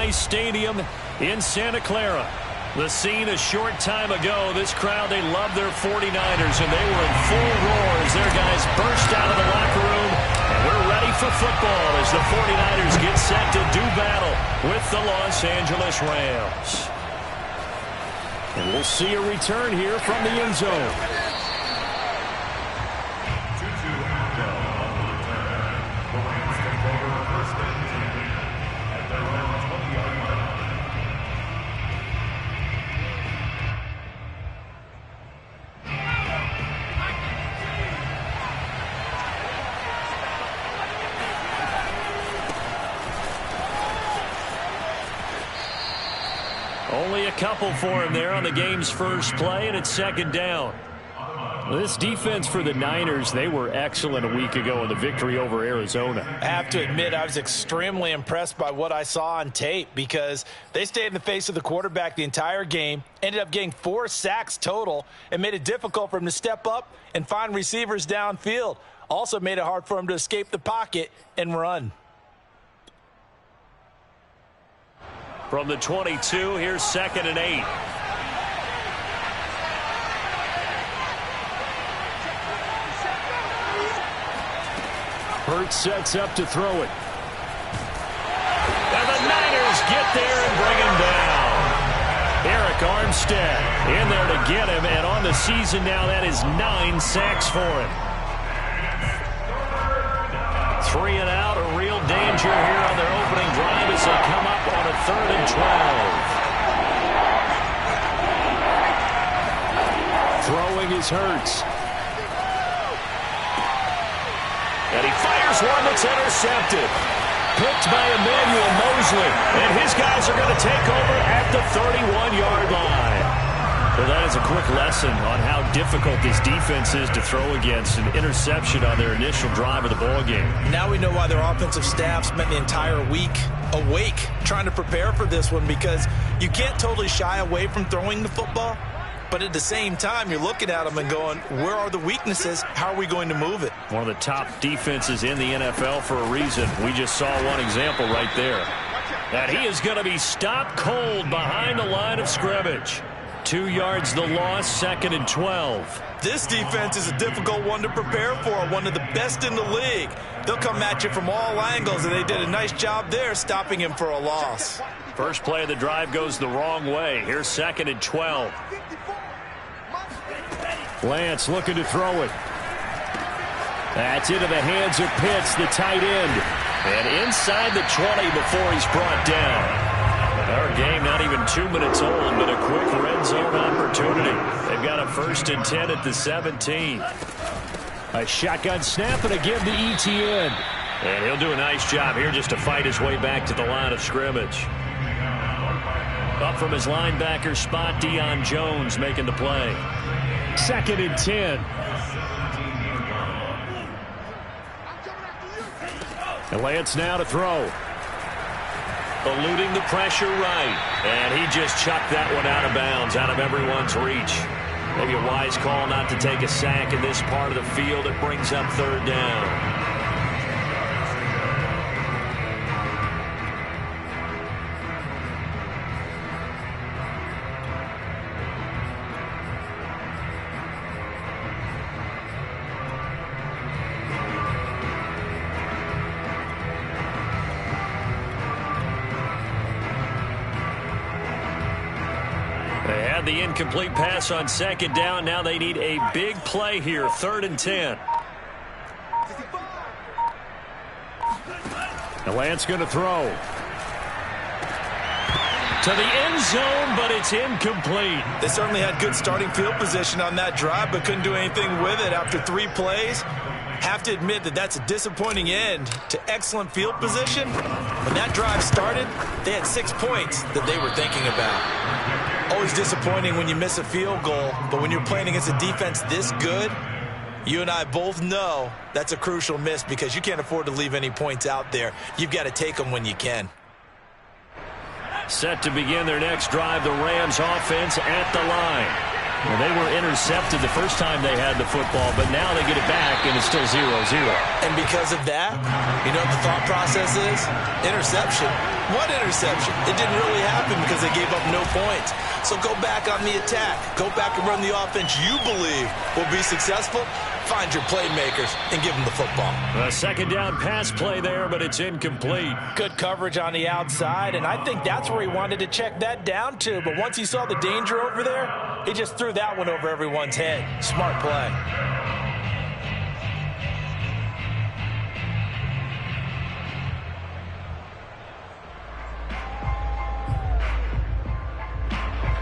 Chase Stadium in Santa Clara. The scene a short time ago. This crowd, they love their 49ers, and they were in full roar as their guys burst out of the locker room. And we're ready for football as the 49ers get set to do battle with the Los Angeles Rams. And we'll see a return here from the end zone. Only a couple for him there on the game's first play, and it's second down. This defense for the Niners, they were excellent a week ago in the victory over Arizona. I have to admit, I was extremely impressed by what I saw on tape because they stayed in the face of the quarterback the entire game, ended up getting 4 sacks total, and made it difficult for him to step up and find receivers downfield. Also made it hard for him to escape the pocket and run. From the 22, here's 2nd and 8. Hurts sets up to throw it. And the Niners get there and bring him down. Eric Armstead in there to get him, and on the season now, that is 9 sacks for him. 3 and out, a real danger here on their opening drive as they come up on a 3rd and 12. Throwing is Hurts. And he fires one that's intercepted. Picked by Emmanuel Mosley. And his guys are going to take over at the 31-yard line. Well, that is a quick lesson on how difficult this defense is to throw against. An interception on their initial drive of the ballgame. Now we know why their offensive staff spent the entire week awake trying to prepare for this one, because you can't totally shy away from throwing the football. But at the same time, you're looking at them and going, where are the weaknesses? How are we going to move it? One of the top defenses in the NFL for a reason. We just saw one example right there. And he is going to be stopped cold behind the line of scrimmage. 2 yards the loss, 2nd and 12. This defense is a difficult one to prepare for, one of the best in the league. They'll come at you from all angles, and they did a nice job there stopping him for a loss. First play of the drive goes the wrong way. Here's 2nd and 12. Lance looking to throw it. That's into the hands of Pitts, the tight end. And inside the 20 before he's brought down. Our game not even 2 minutes old, but a quick red zone opportunity. They've got a 1st and 10 at the 17. A shotgun snap and a give to Etienne. And he'll do a nice job here just to fight his way back to the line of scrimmage. Up from his linebacker spot, Deion Jones making the play. 2nd and 10. And Lance now to throw. Eluding the pressure right. And he just chucked that one out of bounds, out of everyone's reach. Maybe a wise call not to take a sack in this part of the field. It brings up 3rd down. They had the incomplete pass on 2nd down. Now they need a big play here. 3rd and 10. And Lance going to throw. To the end zone, but it's incomplete. They certainly had good starting field position on that drive, but couldn't do anything with it after 3 plays. Have to admit that that's a disappointing end to excellent field position. When that drive started, they had 6 points that they were thinking about. Always disappointing when you miss a field goal, but when you're playing against a defense this good, you and I both know that's a crucial miss because you can't afford to leave any points out there. You've got to take them when you can. Set to begin their next drive, the Rams offense at the line. Well, they were intercepted the first time they had the football, but now they get it back, and it's still 0-0. And because of that, you know what the thought process is? Interception. What interception? It didn't really happen because they gave up no points. So go back on the attack. Go back and run the offense you believe will be successful. Find your playmakers and give them the football. A second down pass play there, but it's incomplete. Good coverage on the outside, and I think that's where he wanted to check that down to. But once he saw the danger over there, he just threw that one over everyone's head. Smart play.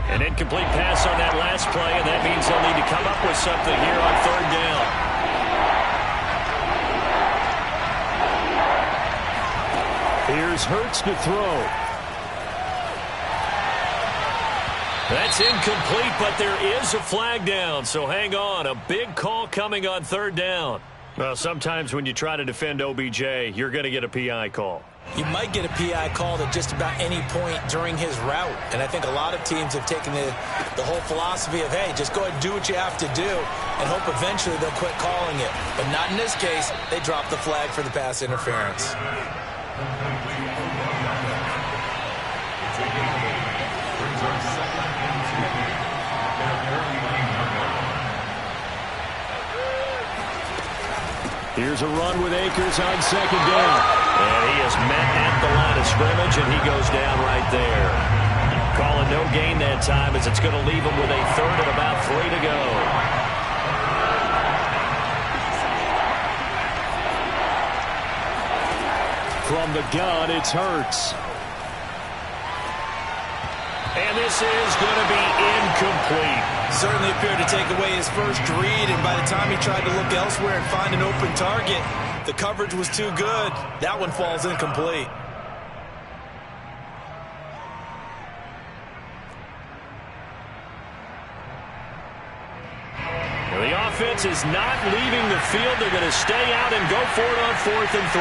An incomplete pass on that last play, and that means they'll need to come up with something here on third down. Here's Hurts to throw. That's incomplete, but there is a flag down, so hang on. A big call coming on third down. Well, sometimes when you try to defend OBJ, you're going to get a PI call. You might get a PI called at just about any point during his route. And I think a lot of teams have taken the whole philosophy of, hey, just go ahead and do what you have to do and hope eventually they'll quit calling it. But not in this case. They dropped the flag for the pass interference. Here's a run with Akers on second down. And he is met at the line of scrimmage, and he goes down right there. Calling no gain that time as it's going to leave him with a third and about 3 to go. From the gun, it's Hurts. And this is going to be incomplete. Certainly appeared to take away his first read, and by the time he tried to look elsewhere and find an open target, the coverage was too good. That one falls incomplete. Well, the offense is not leaving the field. They're going to stay out and go for it on 4th and 3.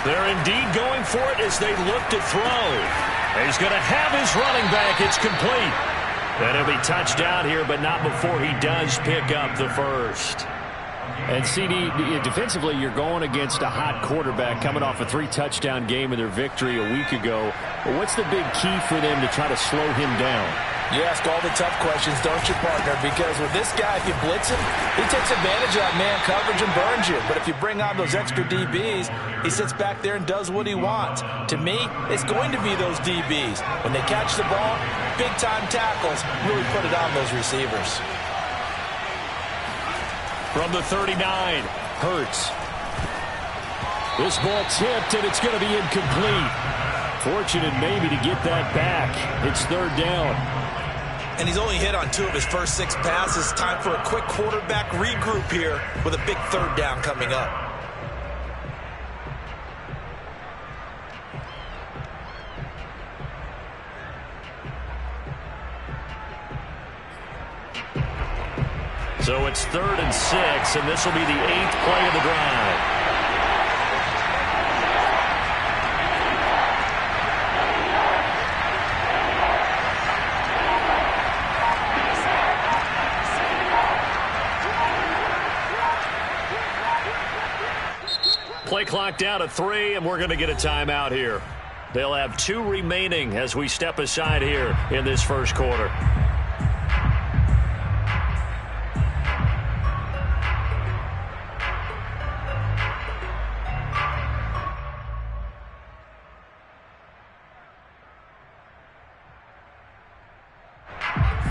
They're indeed going for it as they look to throw. He's going to have his running back. It's complete. And he'll be touched out here, but not before he does pick up the first. And, CD, defensively, you're going against a hot quarterback coming off a 3-touchdown game in their victory a week ago. But what's the big key for them to try to slow him down? You ask all the tough questions, don't you, partner? Because with this guy, if you blitz him, he takes advantage of man coverage and burns you. But if you bring on those extra DBs, he sits back there and does what he wants. To me, it's going to be those DBs. When they catch the ball, big-time tackles really put it on those receivers. From the 39, Hurts. This ball tipped, and it's going to be incomplete. Fortunate maybe to get that back. It's third down. And he's only hit on 2 of his first 6 passes. Time for a quick quarterback regroup here with a big third down coming up. So it's 3rd and 6, and this will be the 8th play of the drive. Play clock down to 3, and we're going to get a timeout here. They'll have 2 remaining as we step aside here in this first quarter.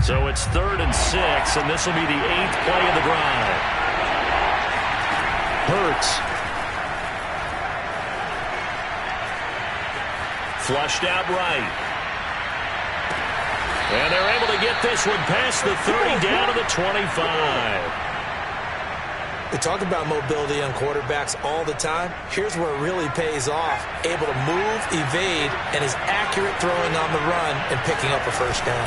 So it's 3rd and 6, and this will be the 8th play of the drive. Hurts. Flushed out right. And they're able to get this one past the 30 down to the 25. We talk about mobility on quarterbacks all the time. Here's where it really pays off. Able to move, evade, and is accurate throwing on the run and picking up a first down.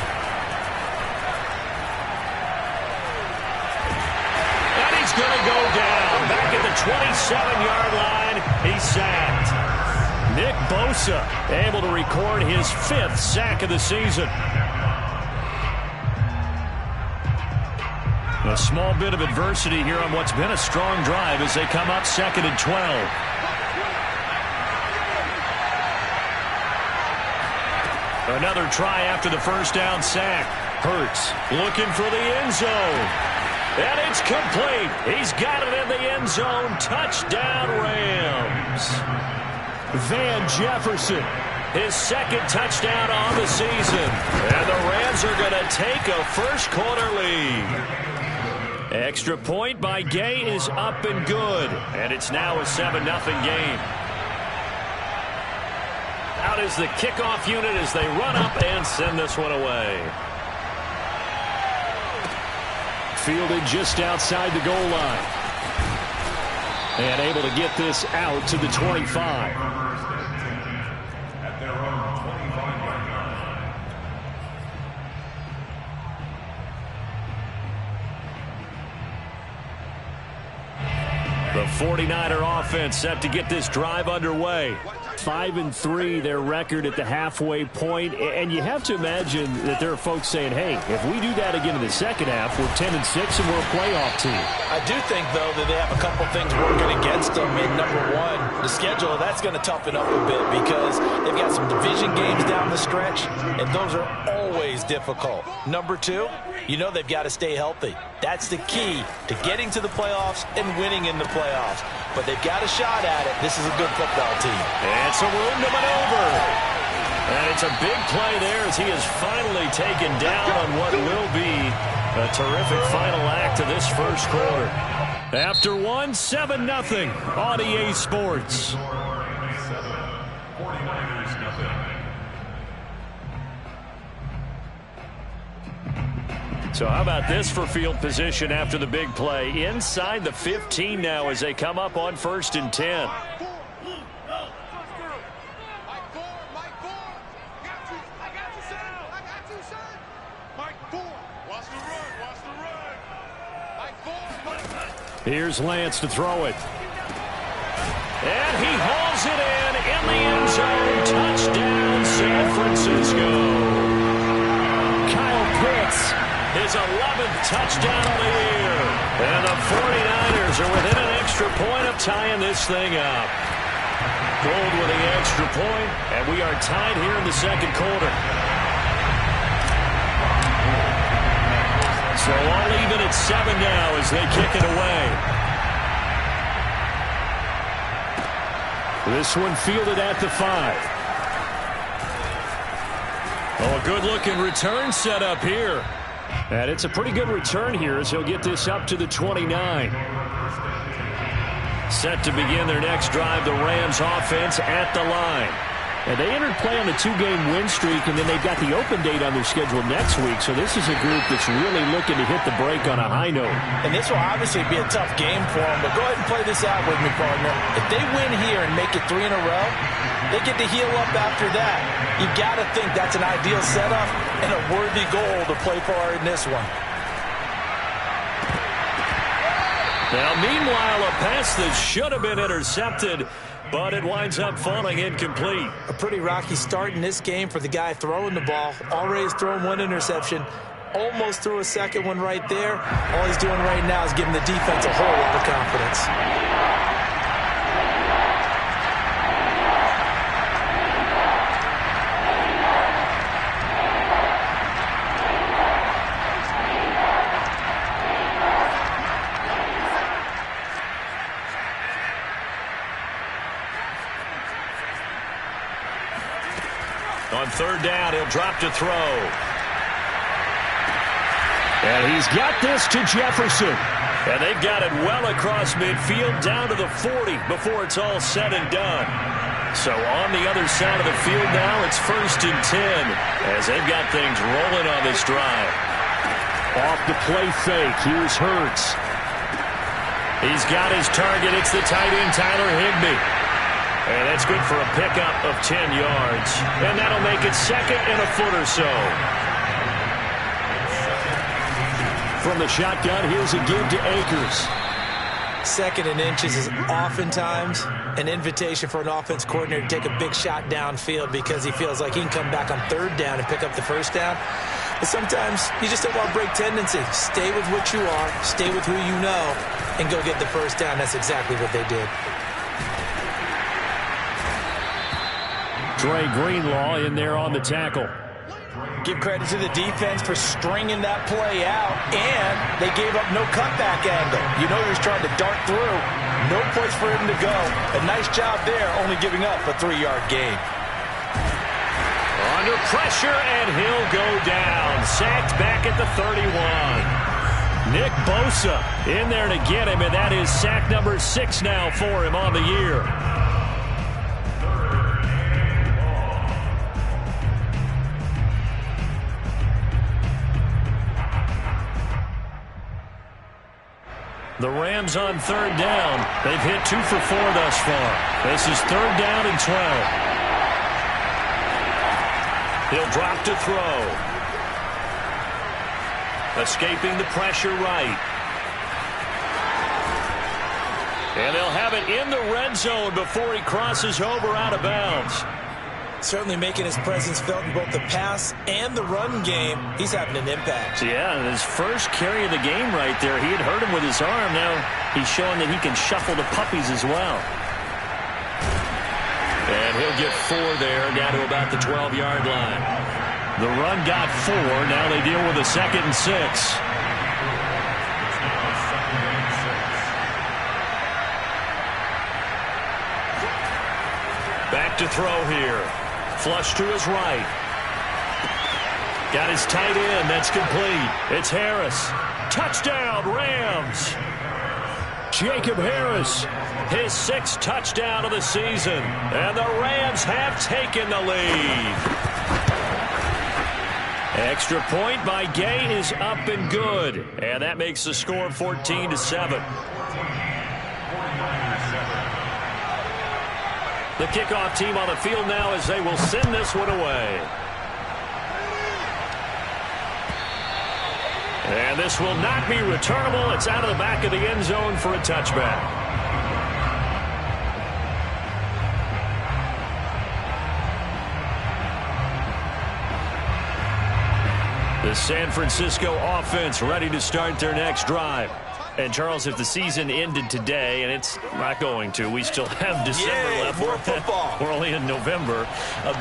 And he's going to go down. Back at the the 27-yard line. He's sacked. Nick Bosa able to record his 5th sack of the season. A small bit of adversity here on what's been a strong drive as they come up 2nd and 12. Another try after the first down sack. Hurts looking for the end zone. And it's complete. He's got it in the end zone. Touchdown, Rams. Van Jefferson, his 2nd touchdown on the season. And the Rams are going to take a first-quarter lead. Extra point by Gay is up and good. And it's now a 7-0 game. Out is the kickoff unit as they run up and send this one away. Fielded just outside the goal line. And able to get this out to the 25. The 49er offense set to get this drive underway. 5-3 their record at the halfway point, and you have to imagine that there are folks saying, hey, if we do that again in the second half, we're 10-6 and we're a playoff team. I do think, though, that they have a couple things working against them. And number one, the schedule, that's going to toughen up a bit because they've got some division games down the stretch, and those are always difficult. Number two, you know they've got to stay healthy. That's the key to getting to the playoffs and winning in the playoffs. But they've got a shot at it. This is a good football team. And some room to maneuver. And it's a big play there as he is finally taken down on what will be a terrific final act of this first quarter. After one, 7-0 on EA Sports. So how about this for field position after the big play? Inside the 15 now as they come up on 1st and 10. Here's Lance to throw it. And he hauls it in the end zone. Touchdown, San Francisco. Kyle Pitts, his 11th touchdown of the year. And the 49ers are within an extra point of tying this thing up. Gold with the extra point, and we are tied here in the second quarter. So all even at 7 now as they kick it away. This one fielded at the 5. Oh, a good-looking return set up here. And it's a pretty good return here as he'll get this up to the 29. Set to begin their next drive, the Rams offense at the line. And they entered play on a 2-game win streak, and then they've got the open date on their schedule next week. So this is a group that's really looking to hit the break on a high note. And this will obviously be a tough game for them, but go ahead and play this out with me, partner. If they win here and make it 3 in a row, they get to heal up after that. You've got to think that's an ideal setup and a worthy goal to play for in this one. Now, meanwhile, a pass that should have been intercepted, but it winds up falling incomplete. A pretty rocky start in this game for the guy throwing the ball. Already has thrown one interception. Almost threw a second one right there. All he's doing right now is giving the defense a whole lot of confidence. On 3rd down, he'll drop to throw. And he's got this to Jefferson. And they've got it well across midfield down to the 40 before it's all said and done. So on the other side of the field now, it's 1st and 10 as they've got things rolling on this drive. Off the play fake, here's Hurts. He's got his target. It's the tight end, Tyler Higbee. And that's good for a pickup of 10 yards. And that'll make it 2nd and a foot or so. From the shotgun, here's a give to Akers. Second and inches is oftentimes an invitation for an offense coordinator to take a big shot downfield because he feels like he can come back on third down and pick up the first down. But sometimes you just don't want to break tendency. Stay with what you are, stay with who you know, and go get the first down. That's exactly what they did. Dre Greenlaw in there on the tackle. Give credit to the defense for stringing that play out, and they gave up no cutback angle. You know he was trying to dart through. No place for him to go. A nice job there, only giving up a 3-yard gain. Under pressure, and he'll go down. Sacked back at the 31. Nick Bosa in there to get him, and that is sack number 6 now for him on the year. The Rams on third down. They've hit 2 for 4 thus far. This is third down and 12. He'll drop to throw. Escaping the pressure right. And they'll have it in the red zone before he crosses over out of bounds. Certainly making his presence felt in both the pass and the run game. He's having an impact. Yeah, his first carry of the game right there. He had hurt him with his arm. Now he's showing that he can shuffle the puppies as well. And he'll get 4 there, down to about the 12-yard line. The run got 4. Now they deal with a 2nd and 6. Back to throw here. Flush to his right. Got his tight end. That's complete. It's Harris. Touchdown, Rams. Jacob Harris, his 6th touchdown of the season. And the Rams have taken the lead. Extra point by Gay is up and good. And that makes the score 14-7. The kickoff team on the field now as they will send this one away. And this will not be returnable. It's out of the back of the end zone for a touchback. The San Francisco offense ready to start their next drive. And, Charles, if the season ended today, and it's not going to, we still have December left. More football. We're only in November.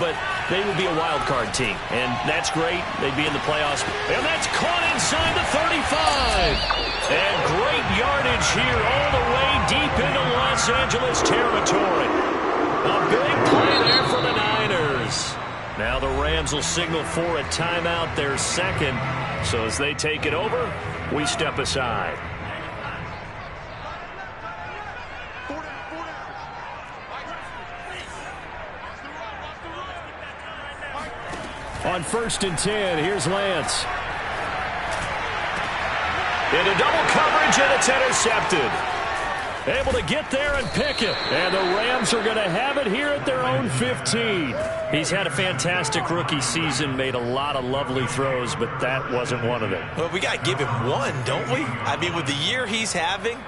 But they would be a wild card team, and that's great. They'd be in the playoffs. And that's caught inside the 35. And great yardage here all the way deep into Los Angeles territory. A big play there for the Niners. Now the Rams will signal for a timeout, their 2nd. So as they take it over, we step aside. On 1st and 10, here's Lance. Into double coverage, and it's intercepted. Able to get there and pick it. And the Rams are going to have it here at their own 15. He's had a fantastic rookie season, made a lot of lovely throws, but that wasn't one of them. Well, we got to give him one, don't we? I mean, with the year he's having,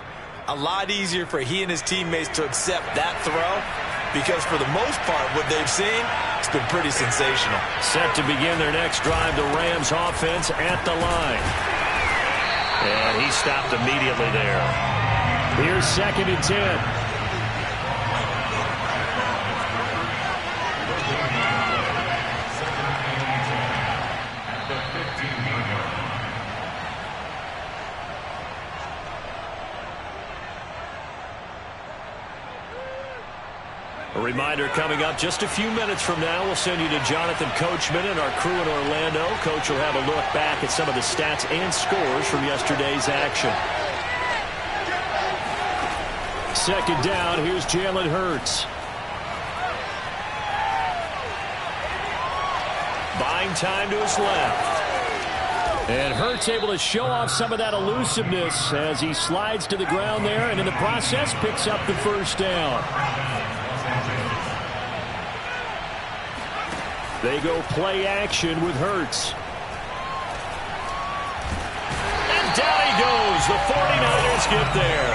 a lot easier for he and his teammates to accept that throw. Because for the most part, what they've seen, it's been pretty sensational. Set to begin their next drive, the Rams offense at the line. And he stopped immediately there. Here's 2nd and 10. A reminder coming up just a few minutes from now, we'll send you to Jonathan Coachman and our crew in Orlando. Coach will have a look back at some of the stats and scores from yesterday's action. 2nd down, here's Jalen Hurts. Buying time to his left. And Hurts able to show off some of that elusiveness as he slides to the ground there, and in the process picks up the 1st down. They go play action with Hurts. And down he goes. The 49ers get there.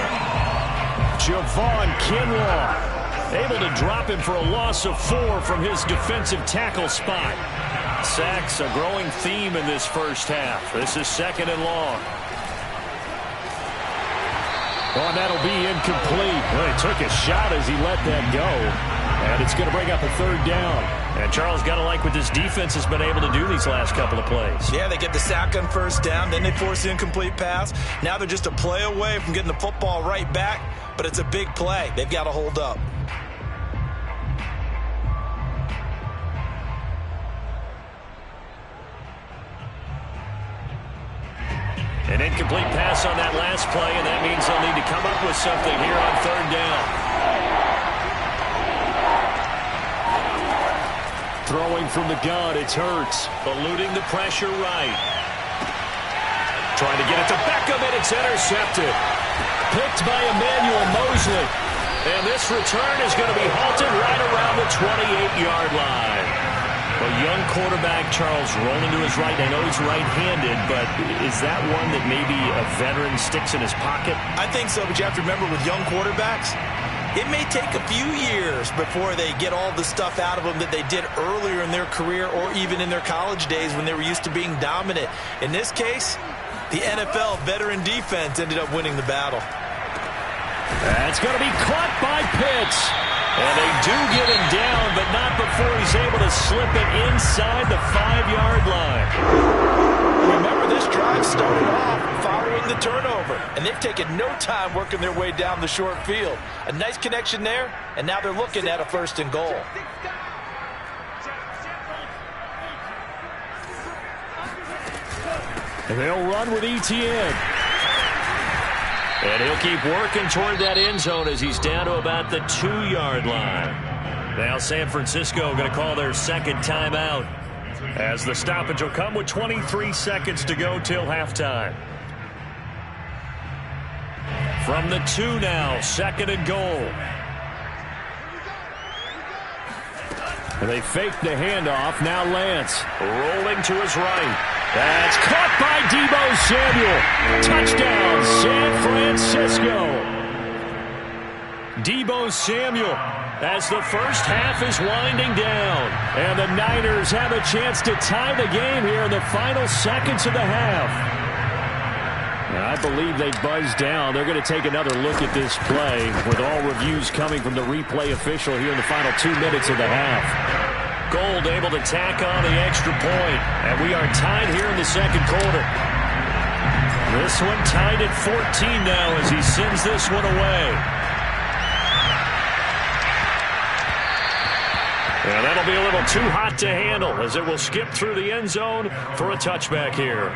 Javon Kinlaw able to drop him for a loss of 4 from his defensive tackle spot. Sacks, a growing theme in this first half. This is 2nd and long. Oh, and that'll be incomplete. Well, he took a shot as he let that go. And it's going to bring up a 3rd down. And Charles, got to like what this defense has been able to do these last couple of plays. Yeah, they get the sack on 1st down, then they force the incomplete pass. Now they're just a play away from getting the football right back, but it's a big play. They've got to hold up. An incomplete pass on that last play, and that means they'll need to come up with something here on 3rd down. Throwing from the gun, it's Hurts. Eluding the pressure right. Trying to get it to Beckham, and it's intercepted. Picked by Emmanuel Mosley. And this return is going to be halted right around the 28-yard line. A young quarterback, Charles, rolling to his right. I know he's right-handed, but is that one that maybe a veteran sticks in his pocket? I think so, but you have to remember with young quarterbacks, it may take a few years before they get all the stuff out of them that they did earlier in their career or even in their college days when they were used to being dominant. In this case, the NFL veteran defense ended up winning the battle. That's going to be caught by Pitts. And they do get him down, but not before he's able to slip it inside the 5-yard line. Remember, this drive started off following the turnover, and they've taken no time working their way down the short field. A nice connection there, and now they're looking at a 1st and goal. And they'll run with Etienne. And he'll keep working toward that end zone as he's down to about the 2-yard line. Now San Francisco going to call their 2nd timeout as the stoppage will come with 23 seconds to go till halftime. From the 2 now, 2nd and goal. And they fake the handoff. Now Lance rolling to his right. That's caught by Deebo Samuel. Touchdown, San Francisco. Deebo Samuel as the first half is winding down. And the Niners have a chance to tie the game here in the final seconds of the half. And I believe they buzzed down. They're going to take another look at this play with all reviews coming from the replay official here in the final 2 minutes of the half. Gold able to tack on the extra point. And we are tied here in the 2nd quarter. This one tied at 14 now as he sends this one away. And that'll be a little too hot to handle as it will skip through the end zone for a touchback here.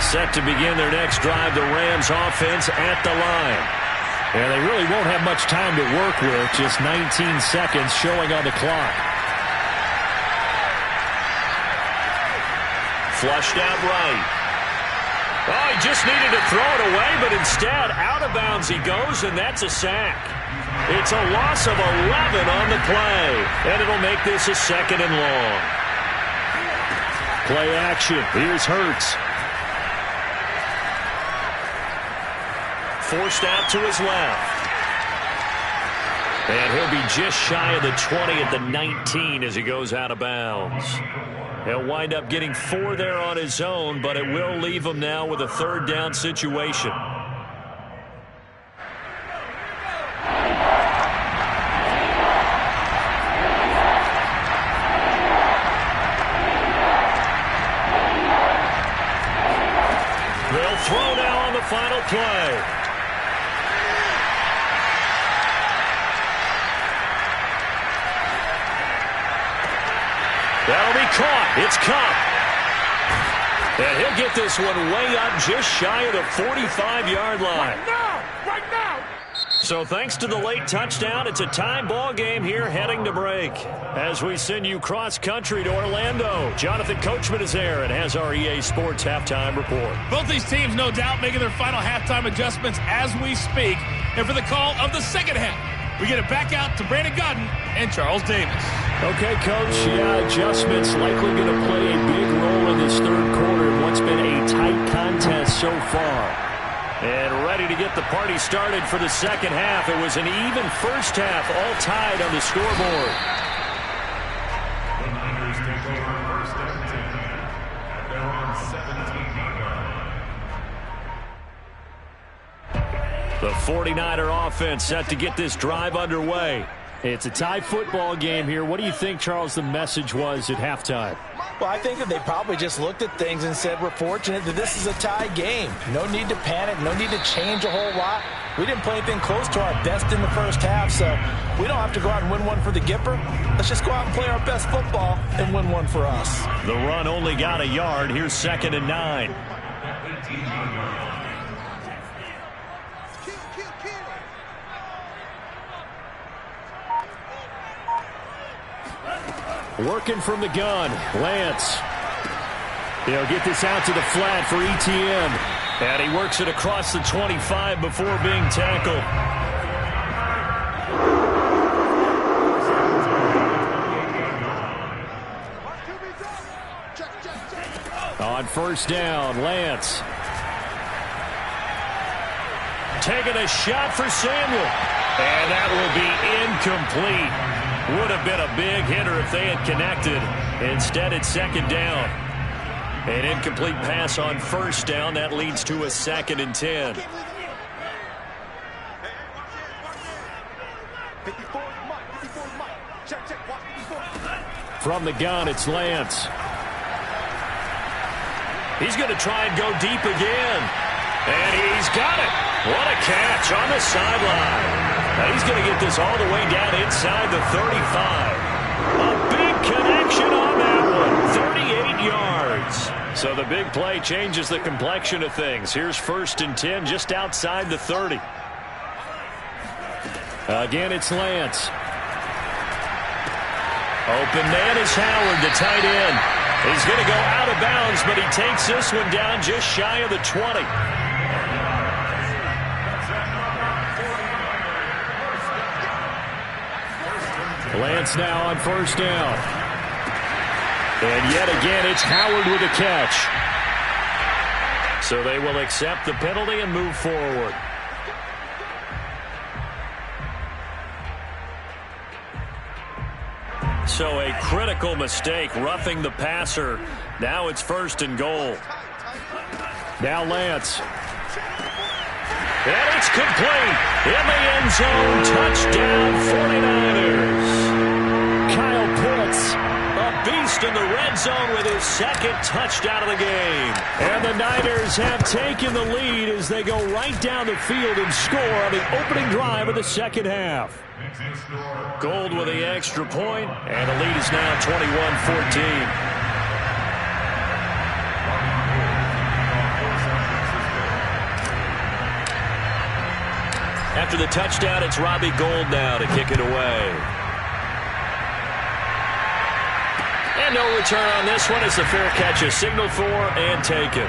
Set to begin their next drive, the Rams offense at the line. And they really won't have much time to work with, just 19 seconds showing on the clock. Flushed out right. Oh, he just needed to throw it away, but instead, out of bounds he goes, and that's a sack. It's a loss of 11 on the play, and it'll make this a 2nd and long. Play action. Here's Hurts. Forced out to his left. And he'll be just shy of the 20 at the 19 as he goes out of bounds. He'll wind up getting 4 there on his own, but it will leave him now with a 3rd down situation. They'll throw now on the final play. That'll be caught. It's Kupp. And he'll get this one way up just shy of the 45-yard line. Right now! So thanks to the late touchdown, it's a tie ball game here heading to break. As we send you cross-country to Orlando, Jonathan Coachman is there and has our EA Sports halftime report. Both these teams, no doubt, making their final halftime adjustments as we speak. And for the call of the second half, We get it back out to Brandon Gaudin and Charles Davis. Okay, Coach. Yeah, adjustments likely going to play a big role in this third quarter in what's been a tight contest so far. And ready to get the party started for the second half. It was an even first half, all tied on the scoreboard. The Niners take over first and 10 at their own 17-yard line. The 49er offense set to get this drive underway. It's a tie football game here. What do you think, Charles, the message was at halftime? Well, I think that they probably just looked at things and said, we're fortunate that this is a tie game. No need to panic. No need to change a whole lot. We didn't play anything close to our best in the first half, so we don't have to go out and win one for the Gipper. Let's just go out and play our best football and win one for us. The run only got a yard. Here's 2nd and 9. Working from the gun, Lance. He'll get this out to the flat for ETN. And he works it across the 25 before being tackled. On first down, Lance. Taking a shot for Samuel. And that will be incomplete. Would have been a big hitter if they had connected. Instead, it's 2nd down. An incomplete pass on first down. That leads to a 2nd and 10. From the gun, it's Lance. He's going to try and go deep again. And he's got it. What a catch on the sideline. Now he's going to get this all the way down inside the 35. A big connection on that one. 38 yards. So the big play changes the complexion of things. Here's 1st and 10 just outside the 30. Again, it's Lance. Open man is Howard, the tight end. He's going to go out of bounds, but he takes this one down just shy of the 20. Lance now on first down. And yet again, it's Howard with a catch. So they will accept the penalty and move forward. So a critical mistake, roughing the passer. Now it's 1st and goal. Now Lance. And it's complete. In the end zone, touchdown 49ers. Kyle Pitts, a beast in the red zone with his 2nd touchdown of the game. And the Niners have taken the lead as they go right down the field and score on the opening drive of the second half. Gold with the extra point, and the lead is now 21-14. After the touchdown, it's Robbie Gould now to kick it away. And no return on this one. It's a fair catch, a signal for and taken.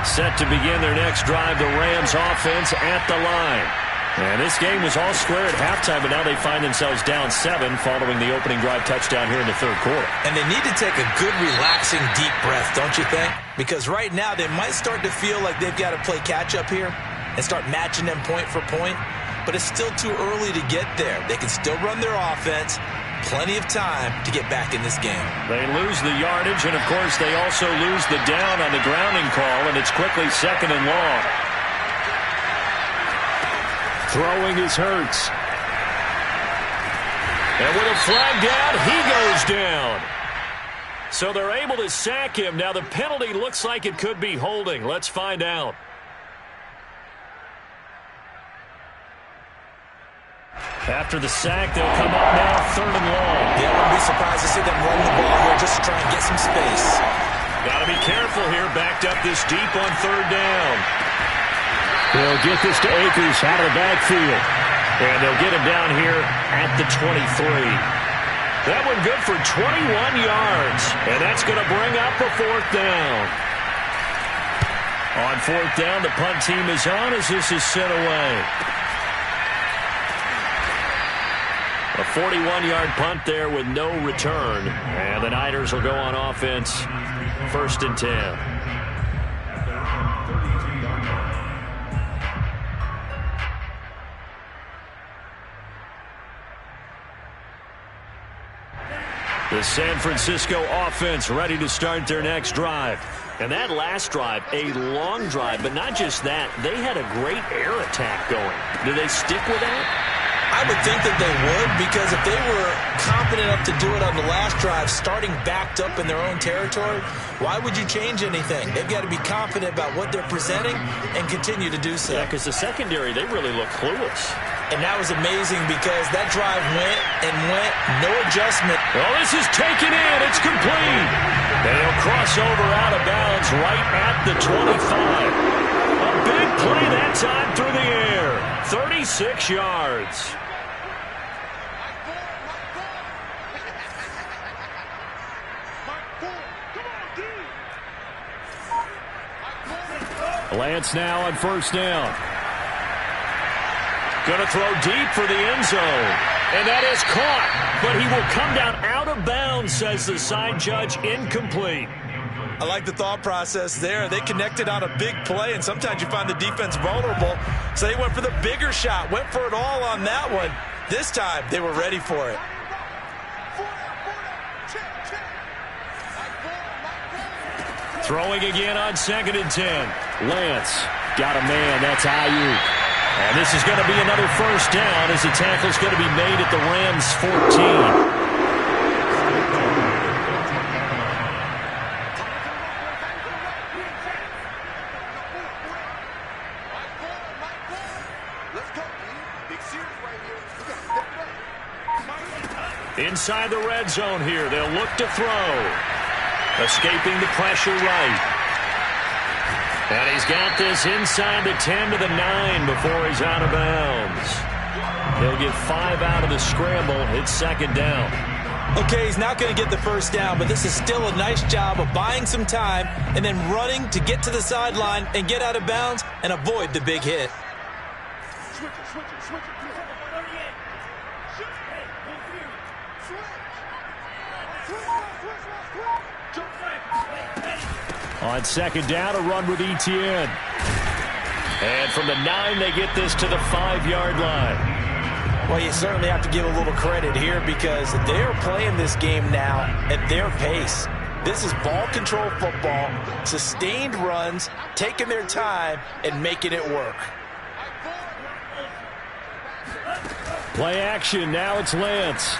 Set to begin their next drive, the Rams offense at the line. And this game was all square at halftime, but now they find themselves down 7 following the opening drive touchdown here in the third quarter. And they need to take a good, relaxing, deep breath, don't you think? Because right now they might start to feel like they've got to play catch-up here and start matching them point for point. But it's still too early to get there. They can still run their offense. Plenty of time to get back in this game. They lose the yardage, and, of course, they also lose the down on the grounding call, and it's quickly 2nd and long. Throwing is Hurts. And with a flag down, he goes down. So they're able to sack him. Now the penalty looks like it could be holding. Let's find out. After the sack, they'll come up now 3rd and long. Yeah, I wouldn't be surprised to see them run the ball here just to try and get some space. Got to be careful here, backed up this deep on 3rd down. They'll get this to Akers out of the backfield. And they'll get him down here at the 23. That one good for 21 yards. And that's going to bring up a 4th down. On fourth down, the punt team is on as this is sent away. A 41-yard punt there with no return. And the Niners will go on offense, 1st and 10. The San Francisco offense ready to start their next drive. And that last drive, a long drive, but not just that. They had a great air attack going. Do they stick with that? I would think that they would, because if they were confident enough to do it on the last drive, starting backed up in their own territory, why would you change anything? They've got to be confident about what they're presenting and continue to do so. Yeah, because the secondary, they really look clueless. And that was amazing because that drive went and went, no adjustment. Well, this is taken in. It's complete. They'll cross over out of bounds right at the 25. A big play that time through the air. 36 yards. Lance now on 1st down. Going to throw deep for the end zone. And that is caught. But he will come down out of bounds, says the side judge. Incomplete. I like the thought process there. They connected on a big play, and sometimes you find the defense vulnerable. So they went for the bigger shot, went for it all on that one. This time, they were ready for it. Throwing again on 2nd and 10. Lance got a man. That's Ayuk. And this is going to be another 1st down as the tackle's going to be made at the Rams' 14. Inside the red zone here. They'll look to throw. Escaping the pressure right. And he's got this inside the 10 to the 9 before he's out of bounds. He'll get 5 out of the scramble. It's 2nd down. Okay, he's not going to get the 1st down, but this is still a nice job of buying some time and then running to get to the sideline and get out of bounds and avoid the big hit. On 2nd down, a run with Etienne. And from the 9, they get this to the 5-yard line. Well, you certainly have to give a little credit here because they're playing this game now at their pace. This is ball control football, sustained runs, taking their time, and making it work. Play action. Now it's Lance.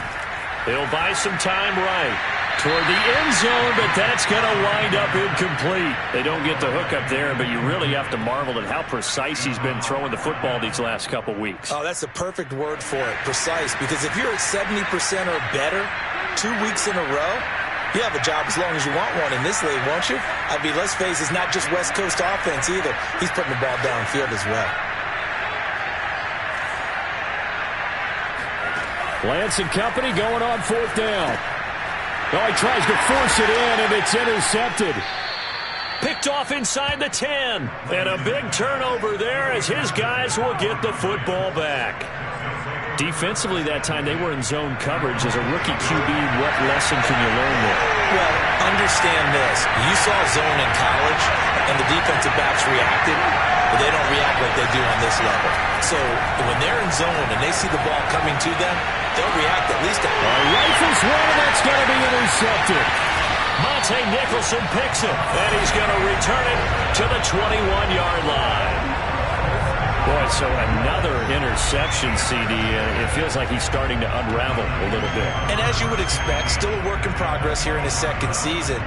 He'll buy some time right toward the end zone, but that's going to wind up incomplete. They don't get the hook up there, but you really have to marvel at how precise he's been throwing the football these last couple weeks. Oh, that's the perfect word for it, precise, because if you're at 70% or better 2 weeks in a row, you have a job as long as you want one in this league, won't you? I mean, let's face it, it's not just West Coast offense either. He's putting the ball downfield as well. Lance and company going on 4th down. Oh, he tries to force it in, and it's intercepted. Picked off inside the 10. And a big turnover there as his guys will get the football back. Defensively that time, they were in zone coverage. As a rookie QB, what lesson can you learn there? Well, understand this. You saw zone in college, and the defensive backs reacted, but they don't react like they do on this level. So when they're in zone and they see the ball coming to them, they'll react at least. Rifles one, and that's going to be intercepted. Monte Nicholson picks it, and he's going to return it to the 21-yard line. Boy, so another interception, CD. It feels like he's starting to unravel a little bit. And as you would expect, still a work in progress here in his 2nd season.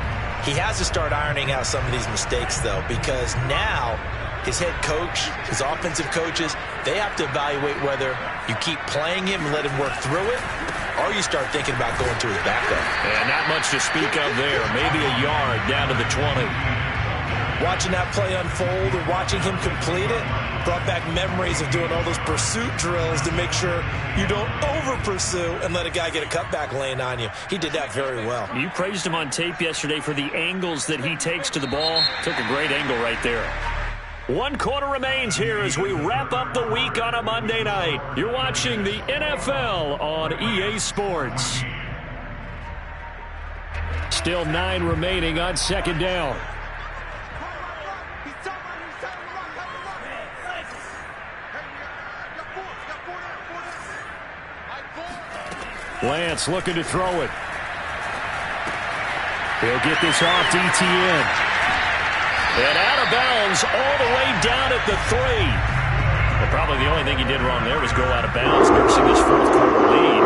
He has to start ironing out some of these mistakes, though, because now his head coach, his offensive coaches, they have to evaluate whether you keep playing him and let him work through it, or you start thinking about going to his backup. And not much to speak of there. Maybe a yard down to the 20. Watching that play unfold or watching him complete it brought back memories of doing all those pursuit drills to make sure you don't over-pursue and let a guy get a cutback lane on you. He did that very well. You praised him on tape yesterday for the angles that he takes to the ball. Took a great angle right there. 1 quarter remains here as we wrap up the week on a Monday night. You're watching the NFL on EA Sports. Still 9 remaining on second down. Lance looking to throw it. He'll get this off to Etienne. And out of bounds all the way down at the 3. Well, probably the only thing he did wrong there was go out of bounds, nursing his fourth quarter lead.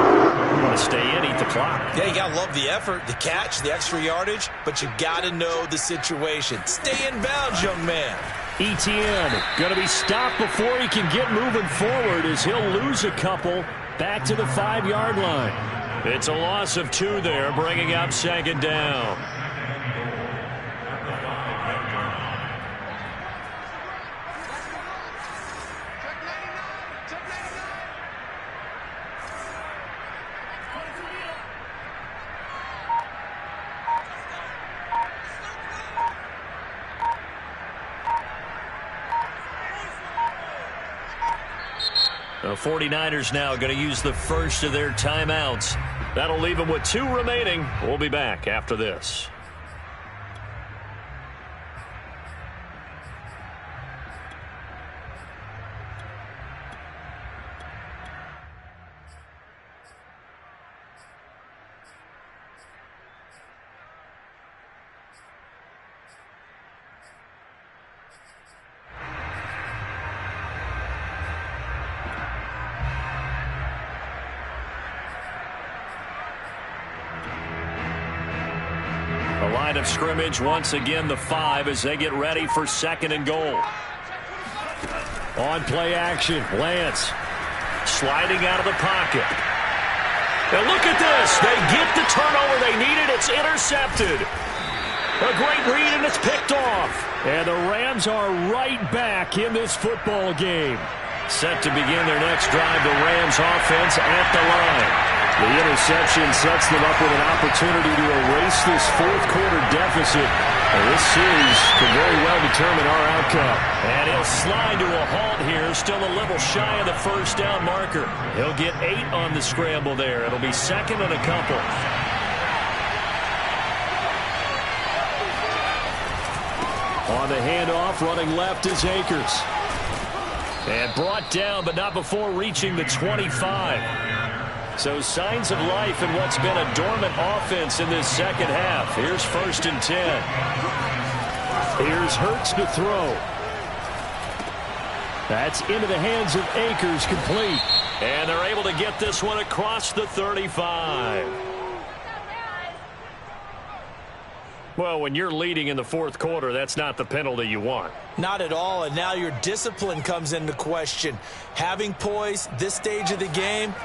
You want to stay in, eat the clock. Yeah, you got to love the effort, the catch, the extra yardage, but you got to know the situation. Stay in bounds, young man. Etienne going to be stopped before he can get moving forward as he'll lose a couple back to the 5-yard line. It's a loss of 2 there, bringing up second down. The 49ers now going to use the first of their timeouts. That'll leave them with 2 remaining. We'll be back after this. Line of scrimmage once again the 5 as they get ready for second and goal. On play action, Lance sliding out of the pocket. And look at this. They get the turnover they needed. It's intercepted. A great read, and it's picked off. And the Rams are right back in this football game. Set to begin their next drive, the Rams offense at the line. The interception sets them up with an opportunity to erase this fourth quarter deficit. And this series could very well determine our outcome. And he'll slide to a halt here, still a little shy of the first down marker. He'll get 8 on the scramble there. It'll be second and a couple. On the handoff, running left is Akers. And brought down, but not before reaching the 25. So signs of life in what's been a dormant offense in this second half. Here's 1st and 10. Here's Hurts to throw. That's into the hands of Akers, complete. And they're able to get this one across the 35. Well, when you're leading in the fourth quarter, that's not the penalty you want. Not at all, and now your discipline comes into question. Having poise this stage of the game,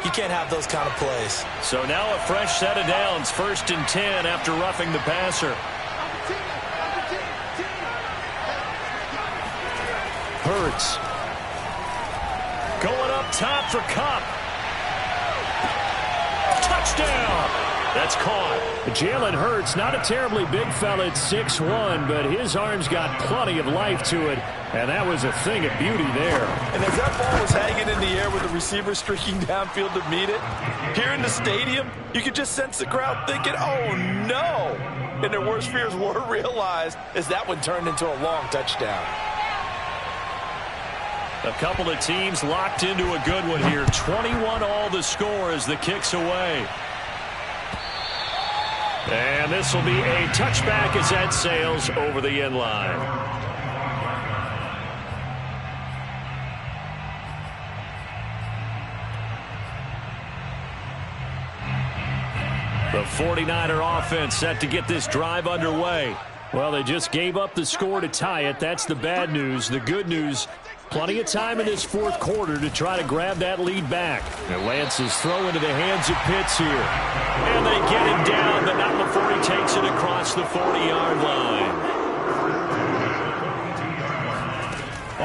you can't have those kind of plays. So now a fresh set of downs, 1st and 10 after roughing the passer. Hurts. Going up top for Kupp. Touchdown! That's caught. Jalen Hurts, not a terribly big fella at 6'1", but his arms got plenty of life to it, and that was a thing of beauty there. And as that ball was hanging in the air with the receiver streaking downfield to meet it, here in the stadium, you could just sense the crowd thinking, oh, no. And their worst fears were realized as that one turned into a long touchdown. A couple of teams locked into a good one here. 21 all the score as the kick's away. And this will be a touchback as that sails over the end line. The 49er offense set to get this drive underway. Well, they just gave up the score to tie it. That's the bad news. The good news, plenty of time in this fourth quarter to try to grab that lead back. And Lance's throw into the hands of Pitts here. And they get him down, but not before he takes it across the 40-yard line.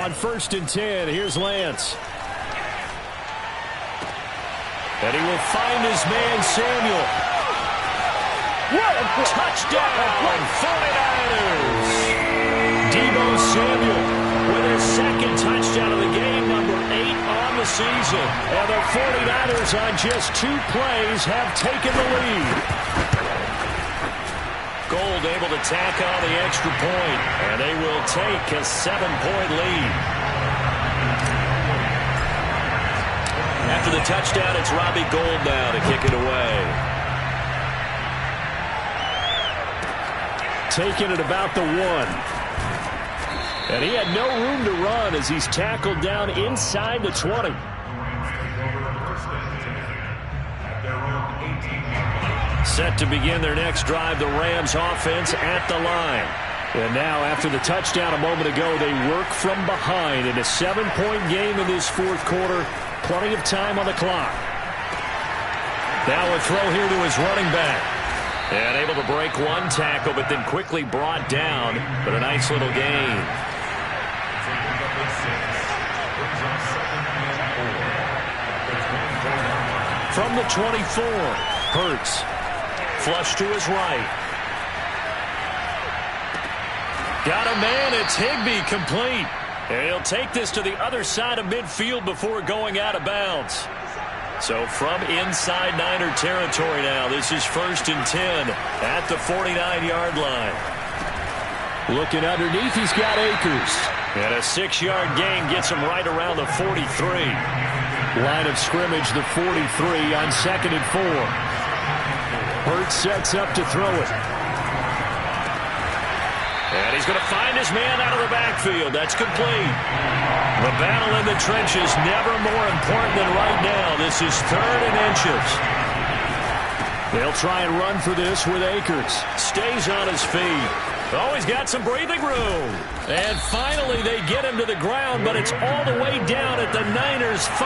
On 1st and 10, here's Lance. And he will find his man, Samuel. Touchdown, 49ers! Deebo Samuel Niners on just 2 plays have taken the lead. Gold able to tack on the extra point, and they will take a 7-point lead. After the touchdown, it's Robbie Gould now to kick it away. Taking it about the 1. And he had no room to run as he's tackled down inside the 20. Set to begin their next drive, the Rams offense at the line. And now after the touchdown a moment ago, they work from behind in a 7-point game in this 4th quarter. Plenty of time on the clock. Now a throw here to his running back. And able to break 1 tackle, but then quickly brought down. But a nice little gain. From the 24, Hurts. Flush to his right. Got a man, it's Higbee, complete. And he'll take this to the other side of midfield before going out of bounds. So from inside Niner territory now, this is 1st and 10 at the 49-yard line. Looking underneath, he's got Akers. And a 6-yard gain gets him right around the 43. Line of scrimmage, the 43 on 2nd and 4. Hurts sets up to throw it. And he's going to find his man out of the backfield. That's complete. The battle in the trenches never more important than right now. This is 3rd and inches. They'll try and run for this with Akers. Stays on his feet. Oh, he's got some breathing room. And finally they get him to the ground, but it's all the way down at the Niners' 5.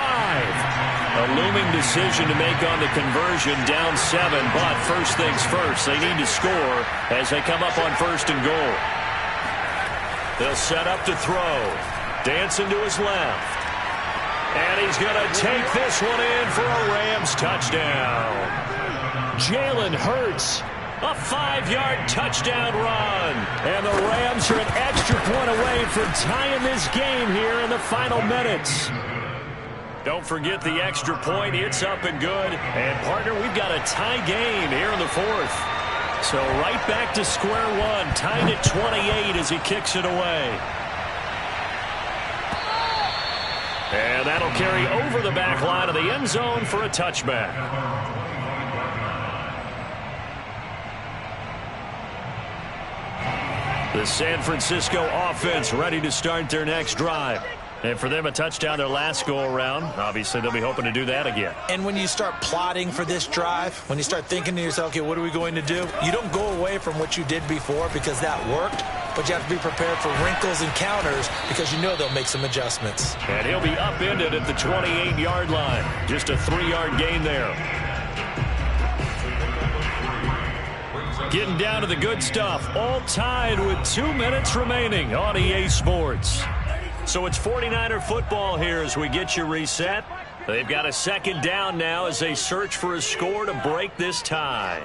A looming decision to make on the conversion, down 7. But first things first, they need to score as they come up on 1st and goal. They'll set up to throw. Dancing to his left. And he's going to take this one in for a Rams touchdown. Jalen Hurts. A 5-yard touchdown run. And the Rams are an extra point away from tying this game here in the final minutes. Don't forget the extra point. It's up and good. And, partner, we've got a tie game here in the 4th. So right back to square one. Tied at 28 as he kicks it away. And that'll carry over the back line of the end zone for a touchback. The San Francisco offense ready to start their next drive. And for them, a touchdown their last go-around. Obviously, they'll be hoping to do that again. And when you start plotting for this drive, when you start thinking to yourself, okay, what are we going to do? You don't go away from what you did before because that worked, but you have to be prepared for wrinkles and counters because you know they'll make some adjustments. And he'll be upended at the 28-yard line. Just a 3-yard gain there. Getting down to the good stuff. All tied with 2 minutes remaining on EA Sports. So it's 49er football here as we get you reset. They've got a 2nd down now as they search for a score to break this tie.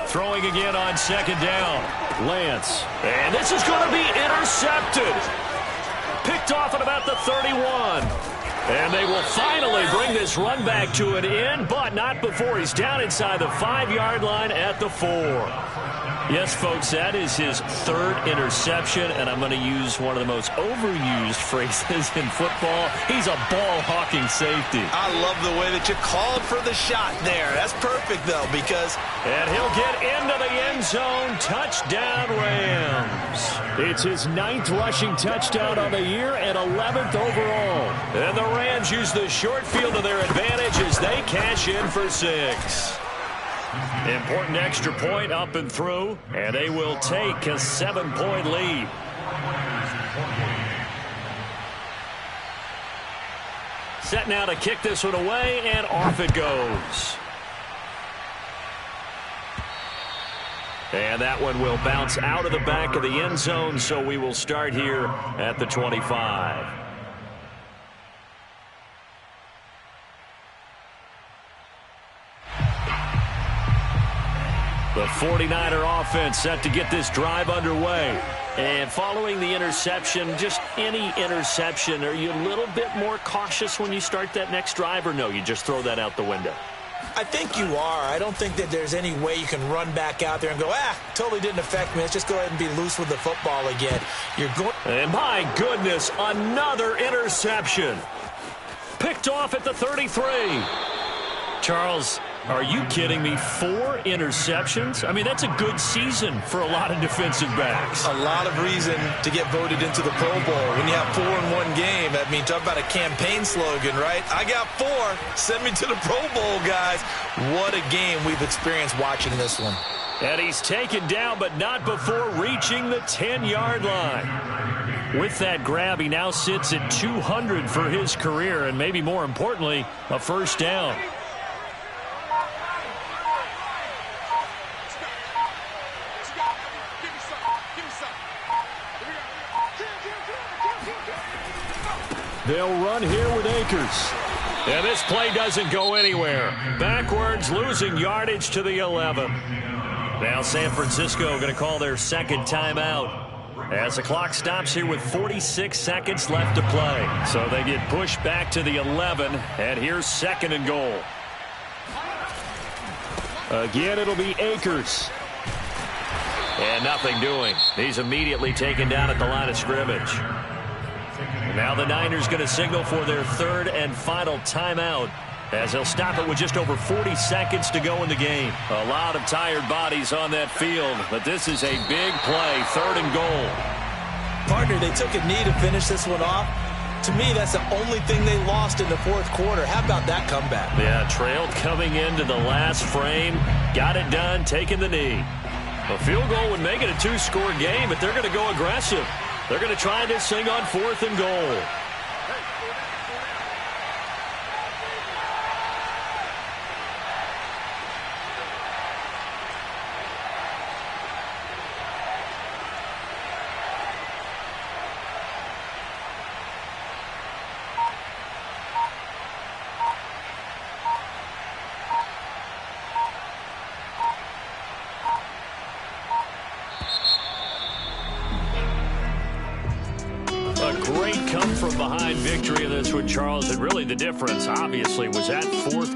Throwing again on 2nd down. Lance. And this is going to be intercepted. Picked off at about the 31. And they will finally bring this run back to an end, but not before he's down inside the 5-yard line at the 4. Yes, folks, that is his 3rd interception, and I'm going to use one of the most overused phrases in football. He's a ball-hawking safety. I love the way that you called for the shot there. That's perfect, though, because... And he'll get into the end zone. Touchdown, Rams. It's his 9th rushing touchdown on the year and 11th overall. And the Rams use the short field to their advantage as they cash in for 6. Important extra point up and through, and they will take a 7-point lead. Set now to kick this one away, and off it goes. And that one will bounce out of the back of the end zone, so we will start here at the 25. The 49er offense set to get this drive underway. And following the interception, just any interception, are you a little bit more cautious when you start that next drive, or no, you just throw that out the window? I think you are. I don't think that there's any way you can run back out there and go, totally didn't affect me. Let's just go ahead and be loose with the football again. And my goodness, another interception. Picked off at the 33. Charles, are you kidding me? 4 interceptions? I mean, that's a good season for a lot of defensive backs. A lot of reason to get voted into the Pro Bowl. When you have 4 in one game, I mean, talk about a campaign slogan, right? I got 4. Send me to the Pro Bowl, guys. What a game we've experienced watching this one. And he's taken down, but not before reaching the 10-yard line. With that grab, he now sits at 200 for his career, and maybe more importantly, a first down. They'll run here with Akers. And this play doesn't go anywhere. Backwards, losing yardage to the 11. Now San Francisco going to call their second timeout as the clock stops here with 46 seconds left to play. So they get pushed back to the 11, and here's 2nd and goal. Again, it'll be Akers. And nothing doing. He's immediately taken down at the line of scrimmage. Now the Niners going to signal for their 3rd and final timeout as they'll stop it with just over 40 seconds to go in the game. A lot of tired bodies on that field, but this is a big play, 3rd and goal. Partner, they took a knee to finish this one off. To me, that's the only thing they lost in the 4th quarter. How about that comeback? Yeah, trailed coming into the last frame. Got it done, taking the knee. A field goal would make it a 2-score game, but they're going to go aggressive. They're going to try this thing on 4th and goal. Great come-from-behind victory in this one, Charles. And really the difference, obviously, was that 4th quarter.